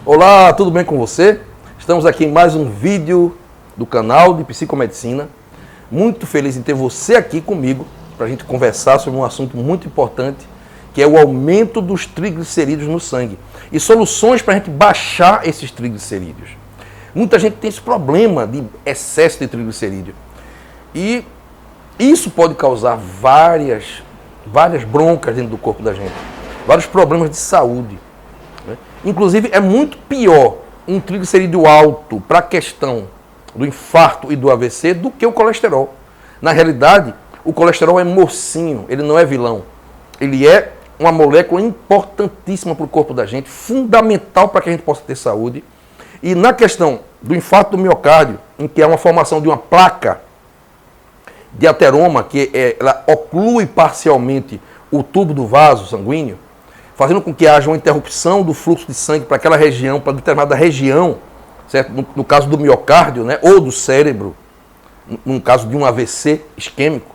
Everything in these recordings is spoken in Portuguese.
Olá, tudo bem com você? Estamos aqui em mais um vídeo do canal de Psicomedicina. Muito feliz em ter você aqui comigo para a gente conversar sobre um assunto muito importante, que é o aumento dos triglicerídeos no sangue e soluções para a gente baixar esses triglicerídeos. Muita gente tem esse problema de excesso de triglicerídeo e isso pode causar várias broncas dentro do corpo da gente, vários problemas de saúde. Inclusive, é muito pior um triglicerídeo alto para a questão do infarto e do AVC do que o colesterol. Na realidade, o colesterol é mocinho, ele não é vilão. Ele é uma molécula importantíssima para o corpo da gente, fundamental para que a gente possa ter saúde. E na questão do infarto do miocárdio, em que é uma formação de uma placa de ateroma, que ela oclui parcialmente o tubo do vaso sanguíneo, fazendo com que haja uma interrupção do fluxo de sangue para aquela região, para determinada região, certo? No caso do miocárdio, né? Ou do cérebro, no caso de um AVC isquêmico.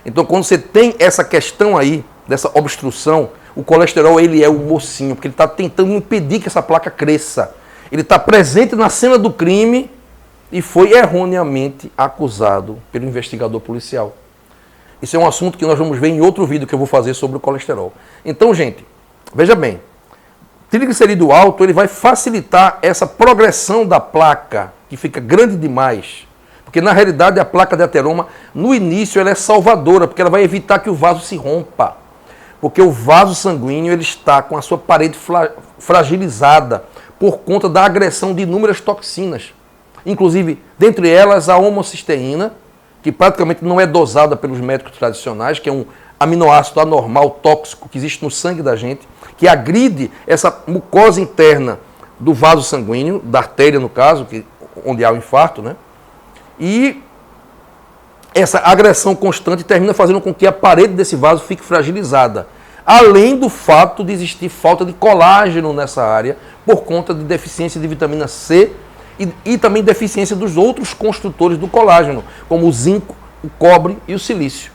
Então, quando você tem essa questão aí, dessa obstrução, o colesterol ele é o mocinho, porque ele está tentando impedir que essa placa cresça. Ele está presente na cena do crime e foi erroneamente acusado pelo investigador policial. Isso é um assunto que nós vamos ver em outro vídeo que eu vou fazer sobre o colesterol. Então, gente, veja bem, triglicerídeo alto ele vai facilitar essa progressão da placa, que fica grande demais. Porque, na realidade, a placa de ateroma, no início, ela é salvadora, porque ela vai evitar que o vaso se rompa. Porque o vaso sanguíneo ele está com a sua parede fragilizada por conta da agressão de inúmeras toxinas. Inclusive, dentre elas, a homocisteína, que praticamente não é dosada pelos médicos tradicionais, que é um aminoácido anormal tóxico que existe no sangue da gente, que agride essa mucosa interna do vaso sanguíneo, da artéria no caso, onde há o infarto, né? E essa agressão constante termina fazendo com que a parede desse vaso fique fragilizada. Além do fato de existir falta de colágeno nessa área, por conta de deficiência de vitamina C e também deficiência dos outros construtores do colágeno, como o zinco, o cobre e o silício.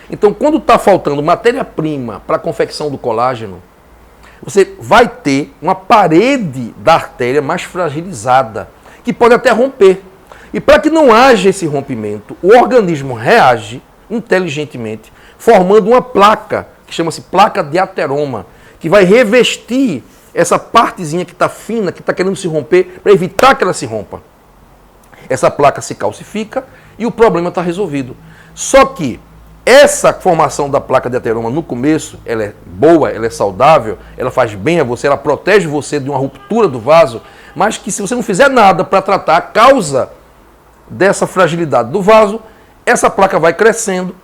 Então, quando está faltando matéria-prima para a confecção do colágeno, você vai ter uma parede da artéria mais fragilizada, que pode até romper. E para que não haja esse rompimento, o organismo reage inteligentemente, formando uma placa, que chama-se placa de ateroma, que vai revestir essa partezinha que está fina, que está querendo se romper, para evitar que ela se rompa. Essa placa se calcifica e o problema está resolvido. Só que essa formação da placa de ateroma no começo, ela é boa, ela é saudável, ela faz bem a você, ela protege você de uma ruptura do vaso, mas que se você não fizer nada para tratar a causa dessa fragilidade do vaso, essa placa vai crescendo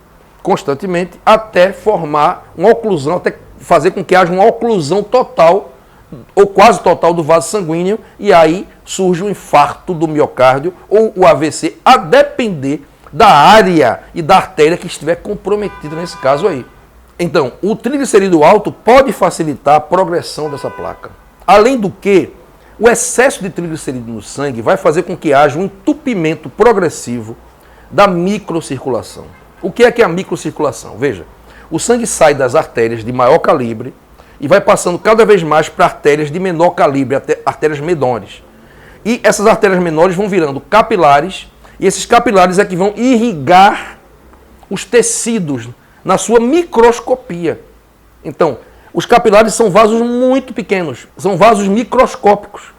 constantemente até formar uma oclusão, até fazer com que haja uma oclusão total ou quase total do vaso sanguíneo e aí surge o infarto do miocárdio ou o AVC, a depender da área e da artéria que estiver comprometida nesse caso aí. Então, o triglicerídeo alto pode facilitar a progressão dessa placa. Além do que, o excesso de triglicerídeo no sangue vai fazer com que haja um entupimento progressivo da microcirculação. O que é a microcirculação? Veja, o sangue sai das artérias de maior calibre e vai passando cada vez mais para artérias de menor calibre, até artérias menores. E essas artérias menores vão virando capilares, e esses capilares é que vão irrigar os tecidos na sua microscopia. Então, os capilares são vasos muito pequenos, são vasos microscópicos.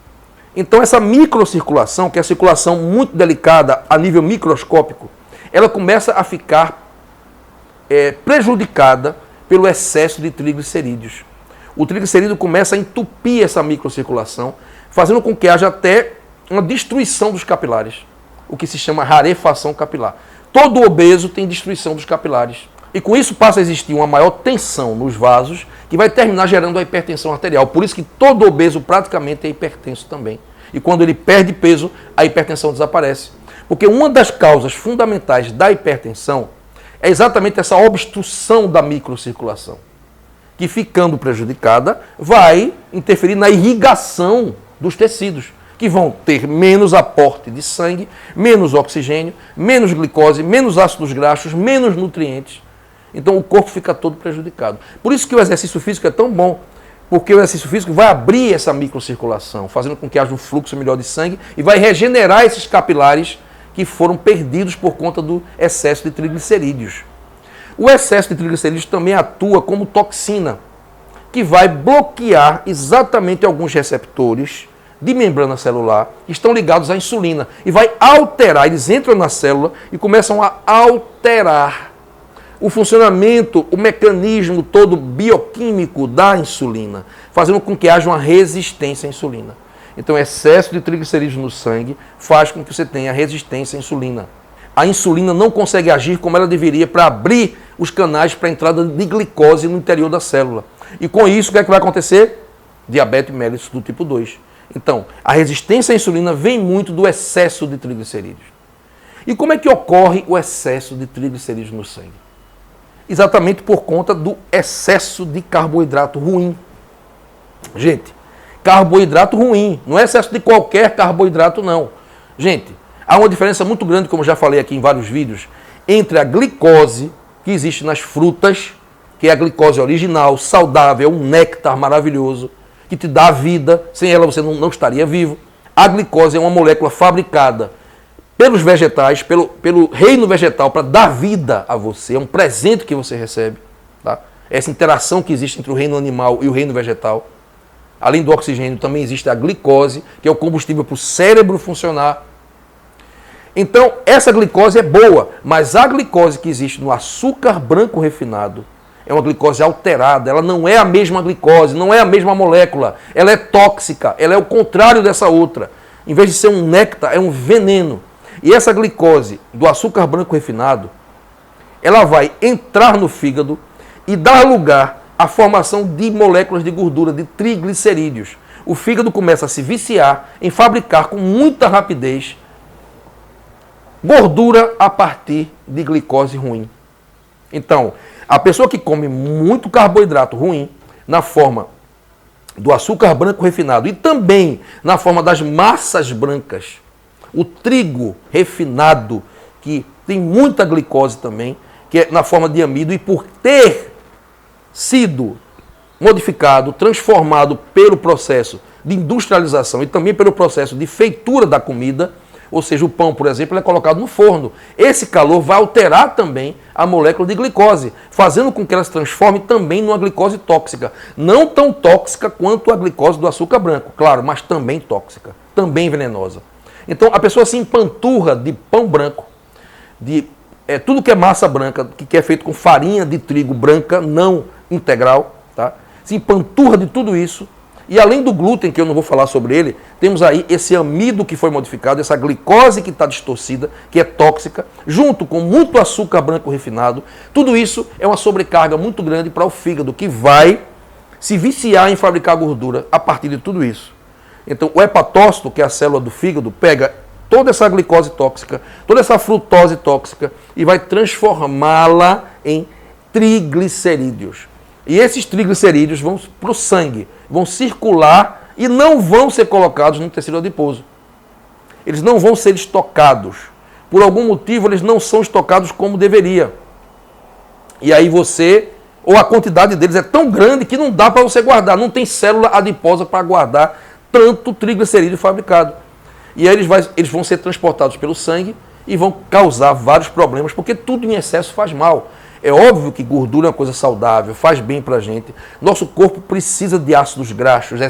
Então, essa microcirculação, que é a circulação muito delicada a nível microscópico, ela começa a ficar prejudicada pelo excesso de triglicerídeos. O triglicerídeo começa a entupir essa microcirculação, fazendo com que haja até uma destruição dos capilares, o que se chama rarefação capilar. Todo obeso tem destruição dos capilares. E com isso passa a existir uma maior tensão nos vasos, que vai terminar gerando a hipertensão arterial. Por isso que todo obeso praticamente é hipertenso também. E quando ele perde peso, a hipertensão desaparece. Porque uma das causas fundamentais da hipertensão é exatamente essa obstrução da microcirculação, que ficando prejudicada vai interferir na irrigação dos tecidos, que vão ter menos aporte de sangue, menos oxigênio, menos glicose, menos ácidos graxos, menos nutrientes. Então o corpo fica todo prejudicado. Por isso que o exercício físico é tão bom. Porque o exercício físico vai abrir essa microcirculação, fazendo com que haja um fluxo melhor de sangue e vai regenerar esses capilares que foram perdidos por conta do excesso de triglicerídeos. O excesso de triglicerídeos também atua como toxina, que vai bloquear exatamente alguns receptores de membrana celular que estão ligados à insulina e vai alterar, eles entram na célula e começam a alterar o funcionamento, o mecanismo todo bioquímico da insulina, fazendo com que haja uma resistência à insulina. Então, o excesso de triglicerídeos no sangue faz com que você tenha resistência à insulina. A insulina não consegue agir como ela deveria para abrir os canais para a entrada de glicose no interior da célula. E com isso, o que é que vai acontecer? Diabetes mellitus do tipo 2. Então, a resistência à insulina vem muito do excesso de triglicerídeos. E como é que ocorre o excesso de triglicerídeos no sangue? Exatamente por conta do excesso de carboidrato ruim. Gente, carboidrato ruim, não é excesso de qualquer carboidrato, não. Gente, há uma diferença muito grande, como já falei aqui em vários vídeos, entre a glicose que existe nas frutas, que é a glicose original, saudável, um néctar maravilhoso, que te dá vida, sem ela você não estaria vivo. A glicose é uma molécula fabricada pelos vegetais, pelo reino vegetal, para dar vida a você, é um presente que você recebe. Tá? Essa interação que existe entre o reino animal e o reino vegetal. Além do oxigênio, também existe a glicose, que é o combustível para o cérebro funcionar. Então, essa glicose é boa, mas a glicose que existe no açúcar branco refinado é uma glicose alterada, ela não é a mesma glicose, não é a mesma molécula, ela é tóxica, ela é o contrário dessa outra. Em vez de ser um néctar, é um veneno. E essa glicose do açúcar branco refinado, ela vai entrar no fígado e dar lugar à formação de moléculas de gordura, de triglicerídeos. O fígado começa a se viciar em fabricar com muita rapidez gordura a partir de glicose ruim. Então, a pessoa que come muito carboidrato ruim, na forma do açúcar branco refinado e também na forma das massas brancas, o trigo refinado, que tem muita glicose também, que é na forma de amido, e por ter sido modificado, transformado pelo processo de industrialização e também pelo processo de feitura da comida, ou seja, o pão, por exemplo, ele é colocado no forno. Esse calor vai alterar também a molécula de glicose, fazendo com que ela se transforme também numa glicose tóxica. Não tão tóxica quanto a glicose do açúcar branco, claro, mas também tóxica, também venenosa. Então, a pessoa se empanturra de pão branco, de tudo que é massa branca, que é feito com farinha de trigo branca, não integral, tá? Se empanturra de tudo isso. E além do glúten, que eu não vou falar sobre ele, temos aí esse amido que foi modificado, essa glicose que está distorcida, que é tóxica, junto com muito açúcar branco refinado. Tudo isso é uma sobrecarga muito grande para o fígado, que vai se viciar em fabricar gordura a partir de tudo isso. Então, o hepatócito, que é a célula do fígado, pega toda essa glicose tóxica, toda essa frutose tóxica e vai transformá-la em triglicerídeos. E esses triglicerídeos vão para o sangue, vão circular e não vão ser colocados no tecido adiposo. Eles não vão ser estocados. Por algum motivo, eles não são estocados como deveria. E aí ou a quantidade deles é tão grande que não dá para você guardar. Não tem célula adiposa para guardar tanto triglicerídeo fabricado. E aí eles vão ser transportados pelo sangue e vão causar vários problemas, porque tudo em excesso faz mal. É óbvio que gordura é uma coisa saudável, faz bem para a gente. Nosso corpo precisa de ácidos graxos,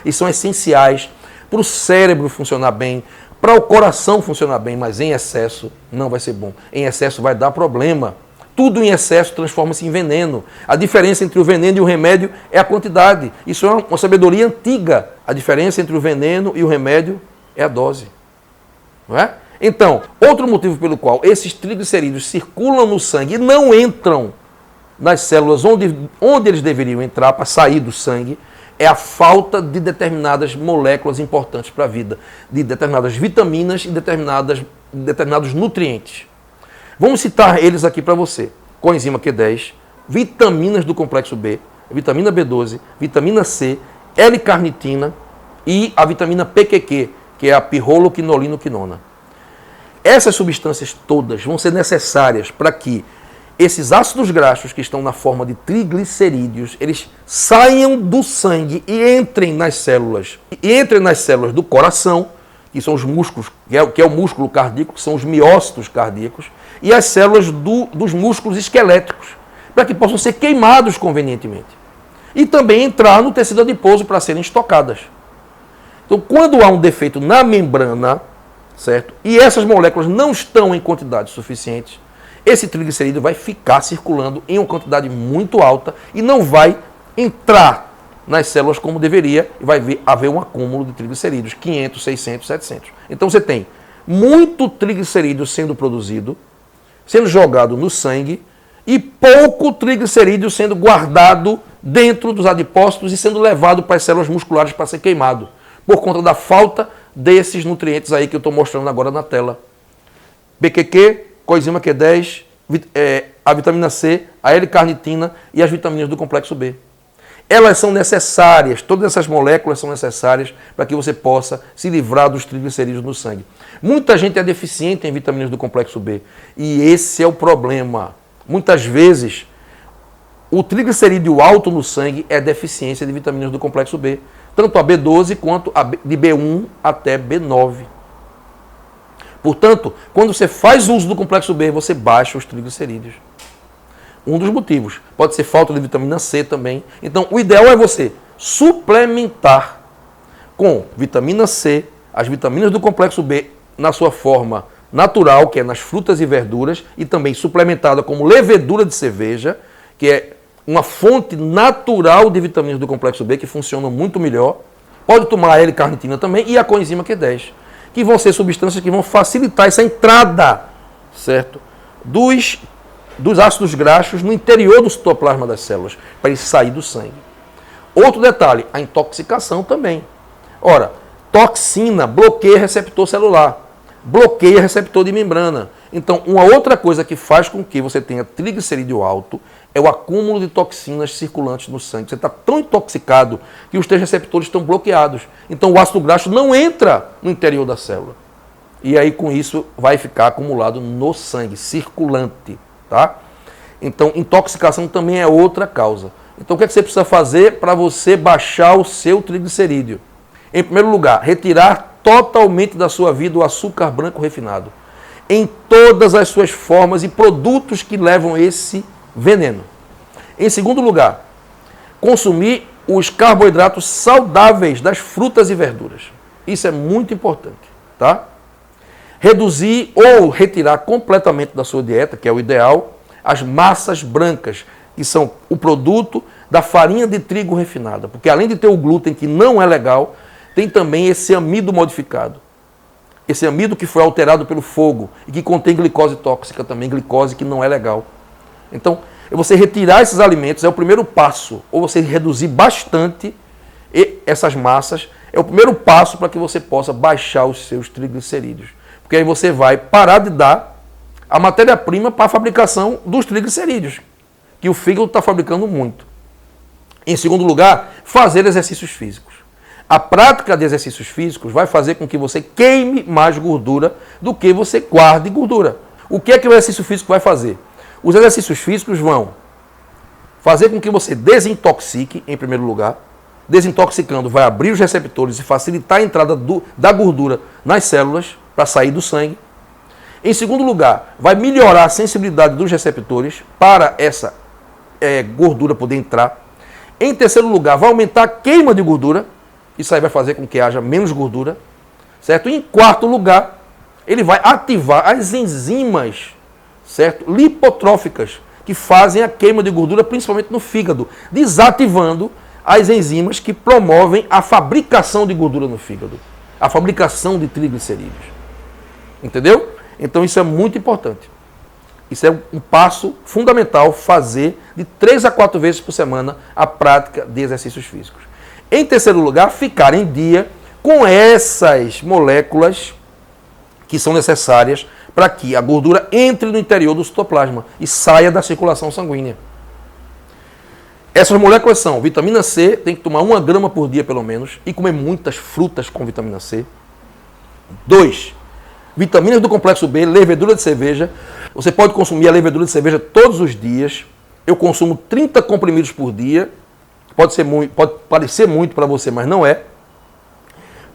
e são essenciais para o cérebro funcionar bem, para o coração funcionar bem, mas em excesso não vai ser bom. Em excesso vai dar problema. Tudo em excesso transforma-se em veneno. A diferença entre o veneno e o remédio é a quantidade. Isso é uma sabedoria antiga. A diferença entre o veneno e o remédio é a dose. Não é? Então, outro motivo pelo qual esses triglicerídeos circulam no sangue e não entram nas células onde eles deveriam entrar para sair do sangue é a falta de determinadas moléculas importantes para a vida, de determinadas vitaminas e determinados nutrientes. Vamos citar eles aqui para você. Coenzima Q10, vitaminas do complexo B, vitamina B12, vitamina C, L-carnitina e a vitamina PQQ, que é a pirroloquinolinoquinona. Essas substâncias todas vão ser necessárias para que esses ácidos graxos que estão na forma de triglicerídeos, eles saiam do sangue e entrem nas células. E entrem nas células do coração, que são os músculos, que é o músculo cardíaco, que são os miócitos cardíacos, e as células dos músculos esqueléticos, para que possam ser queimados convenientemente. E também entrar no tecido adiposo para serem estocadas. Então, quando há um defeito na membrana, certo? E essas moléculas não estão em quantidades suficientes, esse triglicerídeo vai ficar circulando em uma quantidade muito alta e não vai entrar nas células como deveria e vai haver um acúmulo de triglicerídeos, 500, 600, 700. Então você tem muito triglicerídeo sendo produzido, sendo jogado no sangue e pouco triglicerídeo sendo guardado dentro dos adipócitos e sendo levado para as células musculares para ser queimado, por conta da falta desses nutrientes aí que eu estou mostrando agora na tela. BQQ, coenzima Q10, a vitamina C, a L-carnitina e as vitaminas do complexo B. Elas são necessárias, todas essas moléculas são necessárias para que você possa se livrar dos triglicerídeos no sangue. Muita gente é deficiente em vitaminas do complexo B e esse é o problema. Muitas vezes, o triglicerídeo alto no sangue é deficiência de vitaminas do complexo B, tanto a B12 quanto a de B1 até B9. Portanto, quando você faz uso do complexo B, você baixa os triglicerídeos. Um dos motivos. Pode ser falta de vitamina C também. Então, o ideal é você suplementar com vitamina C, as vitaminas do complexo B na sua forma natural, que é nas frutas e verduras, e também suplementada como levedura de cerveja, que é uma fonte natural de vitaminas do complexo B, que funcionam muito melhor. Pode tomar a L-carnitina também e a coenzima Q10. Que vão ser substâncias que vão facilitar essa entrada, certo, dos ácidos graxos no interior do citoplasma das células, para ele sair do sangue. Outro detalhe, a intoxicação também. Ora, toxina bloqueia receptor celular, bloqueia receptor de membrana. Então, uma outra coisa que faz com que você tenha triglicerídeo alto é o acúmulo de toxinas circulantes no sangue. Você está tão intoxicado que os teus receptores estão bloqueados. Então o ácido graxo não entra no interior da célula. E aí com isso vai ficar acumulado no sangue, circulante. Tá? Então intoxicação também é outra causa. Então o que é que você precisa fazer para você baixar o seu triglicerídeo? Em primeiro lugar, retirar totalmente da sua vida o açúcar branco refinado. Em todas as suas formas e produtos que levam esse veneno. Em segundo lugar, consumir os carboidratos saudáveis das frutas e verduras. Isso é muito importante, tá? Reduzir ou retirar completamente da sua dieta, que é o ideal, as massas brancas, que são o produto da farinha de trigo refinada. Porque além de ter o glúten, que não é legal, tem também esse amido modificado. Esse amido que foi alterado pelo fogo e que contém glicose tóxica também, glicose que não é legal. Então, você retirar esses alimentos é o primeiro passo, ou você reduzir bastante essas massas, é o primeiro passo para que você possa baixar os seus triglicerídeos. Porque aí você vai parar de dar a matéria-prima para a fabricação dos triglicerídeos, que o fígado está fabricando muito. Em segundo lugar, fazer exercícios físicos. A prática de exercícios físicos vai fazer com que você queime mais gordura do que você guarde gordura. O que é que o exercício físico vai fazer? Os exercícios físicos vão fazer com que você desintoxique, em primeiro lugar. Desintoxicando vai abrir os receptores e facilitar a entrada da gordura nas células para sair do sangue. Em segundo lugar, vai melhorar a sensibilidade dos receptores para essa gordura poder entrar. Em terceiro lugar, vai aumentar a queima de gordura. Isso aí vai fazer com que haja menos gordura. Certo? E em quarto lugar, ele vai ativar as enzimas, certo, lipotróficas, que fazem a queima de gordura, principalmente no fígado, desativando as enzimas que promovem a fabricação de gordura no fígado, a fabricação de triglicerídeos. Entendeu? Então isso é muito importante. Isso é um passo fundamental, fazer de 3 a 4 vezes por semana a prática de exercícios físicos. Em terceiro lugar, ficar em dia com essas moléculas que são necessárias para que a gordura entre no interior do citoplasma e saia da circulação sanguínea. Essas moléculas são vitamina C, tem que tomar 1 grama por dia pelo menos, e comer muitas frutas com vitamina C. 2. Vitaminas do complexo B, levedura de cerveja. Você pode consumir a levedura de cerveja todos os dias. Eu consumo 30 comprimidos por dia. Pode parecer muito para você, mas não é.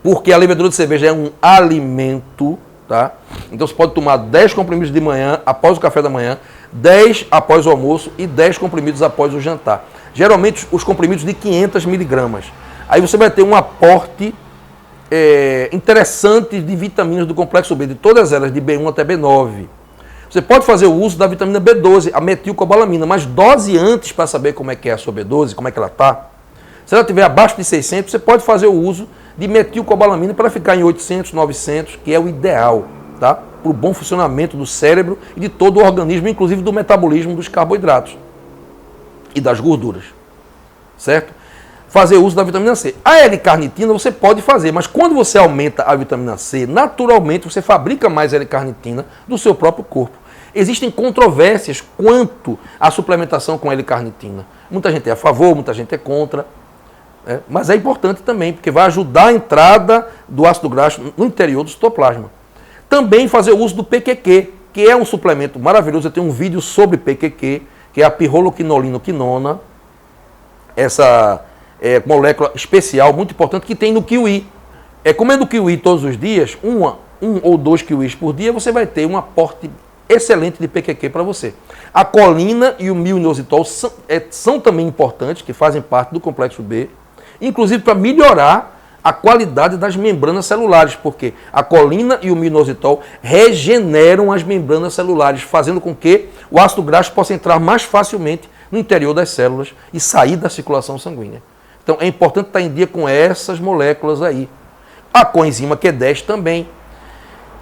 Porque a levedura de cerveja é um alimento, tá? Então você pode tomar 10 comprimidos de manhã, após o café da manhã, 10 após o almoço e 10 comprimidos após o jantar. Geralmente os comprimidos de 500 miligramas. Aí você vai ter um aporte interessante de vitaminas do complexo B, de todas elas, de B1 até B9. Você pode fazer o uso da vitamina B12, a metilcobalamina, mas dose antes para saber como é que é a sua B12, como é que ela está. Se ela estiver abaixo de 600, você pode fazer o uso de metilcobalamina para ficar em 800, 900, que é o ideal, tá? Para o bom funcionamento do cérebro e de todo o organismo, inclusive do metabolismo dos carboidratos e das gorduras, certo? Fazer uso da vitamina C. A L-carnitina você pode fazer, mas quando você aumenta a vitamina C, naturalmente você fabrica mais L-carnitina do seu próprio corpo. Existem controvérsias quanto à suplementação com L-carnitina. Muita gente é a favor, muita gente é contra. Mas é importante também, porque vai ajudar a entrada do ácido graxo no interior do citoplasma. Também fazer o uso do PQQ, que é um suplemento maravilhoso. Eu tenho um vídeo sobre PQQ, que é a pirroloquinolinoquinona, essa molécula especial, muito importante, que tem no kiwi. Comendo kiwi todos os dias, um ou 2 kiwis por dia, você vai ter um aporte excelente de PQQ para você. A colina e o mio-inositol são também importantes, que fazem parte do complexo B, inclusive para melhorar a qualidade das membranas celulares, porque a colina e o mio-inositol regeneram as membranas celulares, fazendo com que o ácido graxo possa entrar mais facilmente no interior das células e sair da circulação sanguínea. Então é importante estar em dia com essas moléculas aí. A coenzima Q10 também,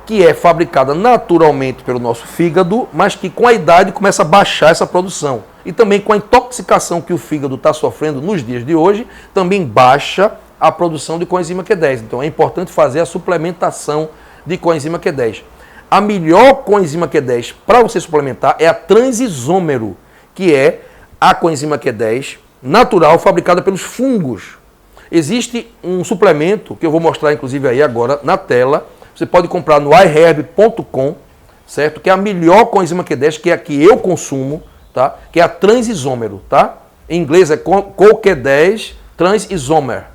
que é fabricada naturalmente pelo nosso fígado, mas que com a idade começa a baixar essa produção. E também com a intoxicação que o fígado está sofrendo nos dias de hoje, também baixa a produção de coenzima Q10. Então é importante fazer a suplementação de coenzima Q10. A melhor coenzima Q10 para você suplementar é a transisômero, que é a coenzima Q10 natural fabricada pelos fungos. Existe um suplemento que eu vou mostrar inclusive aí agora na tela. Você pode comprar no iherb.com, certo? Que é a melhor coenzima Q10, que é a que eu consumo, tá? Que é a transisômero, tá? Em inglês é CoQ10 Transisomer.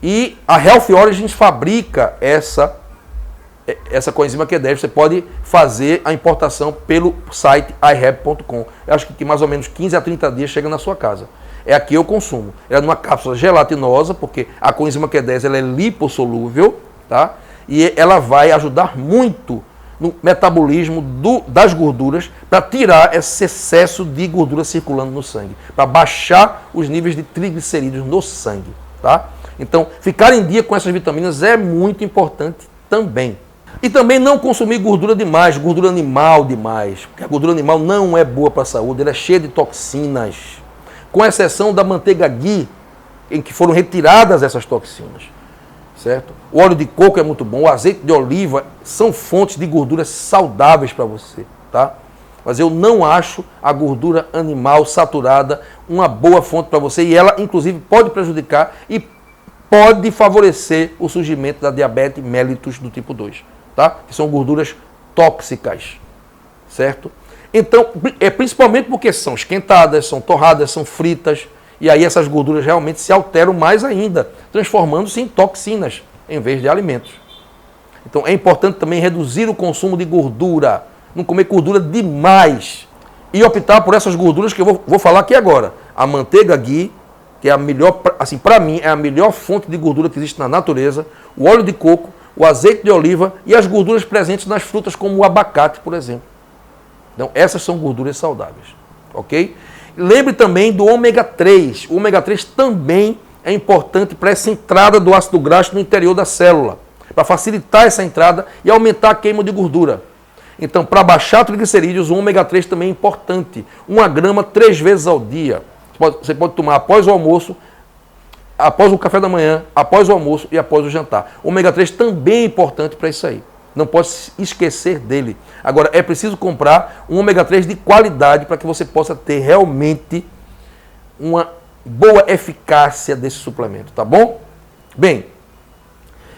E a Health Origins fabrica essa coenzima Q10. Você pode fazer a importação pelo site iherb.com. Eu acho que mais ou menos 15 a 30 dias chega na sua casa. É a que eu consumo. Ela é numa cápsula gelatinosa, porque a coenzima Q10 ela é lipossolúvel, tá? E ela vai ajudar muito no metabolismo das gorduras para tirar esse excesso de gordura circulando no sangue, para baixar os níveis de triglicerídeos no sangue, tá? Então, ficar em dia com essas vitaminas é muito importante também. E também não consumir gordura demais, gordura animal demais, porque a gordura animal não é boa para a saúde, ela é cheia de toxinas, com exceção da manteiga ghee, em que foram retiradas essas toxinas. Certo? O óleo de coco é muito bom, o azeite de oliva são fontes de gorduras saudáveis para você, tá? Mas eu não acho a gordura animal saturada uma boa fonte para você e ela, inclusive, pode prejudicar e pode favorecer o surgimento da diabetes mellitus do tipo 2, tá? Que são gorduras tóxicas, certo? Então, principalmente porque são esquentadas, são torradas, são fritas. E aí essas gorduras realmente se alteram mais ainda, transformando-se em toxinas em vez de alimentos. Então é importante também reduzir o consumo de gordura, não comer gordura demais e optar por essas gorduras que eu vou falar aqui agora. A manteiga ghee, que é a melhor, assim, para mim é a melhor fonte de gordura que existe na natureza, o óleo de coco, o azeite de oliva e as gorduras presentes nas frutas como o abacate, por exemplo. Então essas são gorduras saudáveis, ok? Lembre também do ômega 3. O ômega 3 também é importante para essa entrada do ácido graxo no interior da célula, para facilitar essa entrada e aumentar a queima de gordura. Então, para baixar triglicerídeos, o ômega 3 também é importante. 1 grama 3 vezes ao dia. Você pode tomar após o almoço, após o café da manhã, após o almoço e após o jantar. O ômega 3 também é importante para isso aí. Não pode esquecer dele. Agora, é preciso comprar um ômega 3 de qualidade para que você possa ter realmente uma boa eficácia desse suplemento, tá bom? Bem,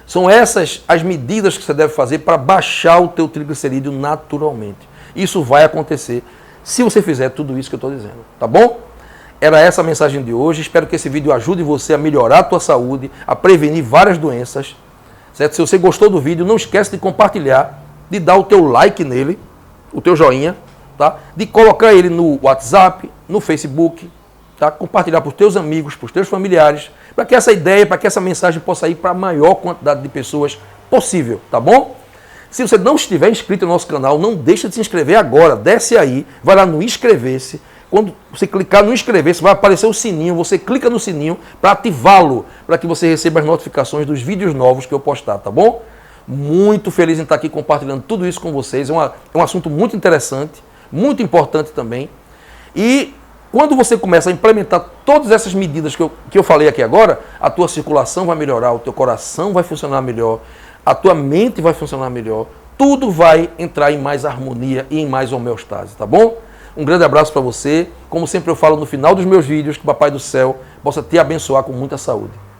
são essas as medidas que você deve fazer para baixar o teu triglicerídeo naturalmente. Isso vai acontecer se você fizer tudo isso que eu estou dizendo, tá bom? Era essa a mensagem de hoje. Espero que esse vídeo ajude você a melhorar a tua saúde, a prevenir várias doenças. Certo? Se você gostou do vídeo, não esquece de compartilhar, de dar o teu like nele, o teu joinha, tá? De colocar ele no WhatsApp, no Facebook, tá? Compartilhar para os teus amigos, para os teus familiares, para que essa ideia, para que essa mensagem possa ir para a maior quantidade de pessoas possível, tá bom? Se você não estiver inscrito no nosso canal, não deixa de se inscrever agora. Desce aí, vai lá no inscrever-se. Quando você clicar no inscrever-se, vai aparecer o sininho. Você clica no sininho para ativá-lo, para que você receba as notificações dos vídeos novos que eu postar, tá bom? Muito feliz em estar aqui compartilhando tudo isso com vocês. É um assunto muito interessante, muito importante também. E quando você começa a implementar todas essas medidas que eu falei aqui agora, a tua circulação vai melhorar, o teu coração vai funcionar melhor, a tua mente vai funcionar melhor, tudo vai entrar em mais harmonia e em mais homeostase, tá bom? Um grande abraço para você. Como sempre eu falo no final dos meus vídeos, que o Papai do Céu possa te abençoar com muita saúde.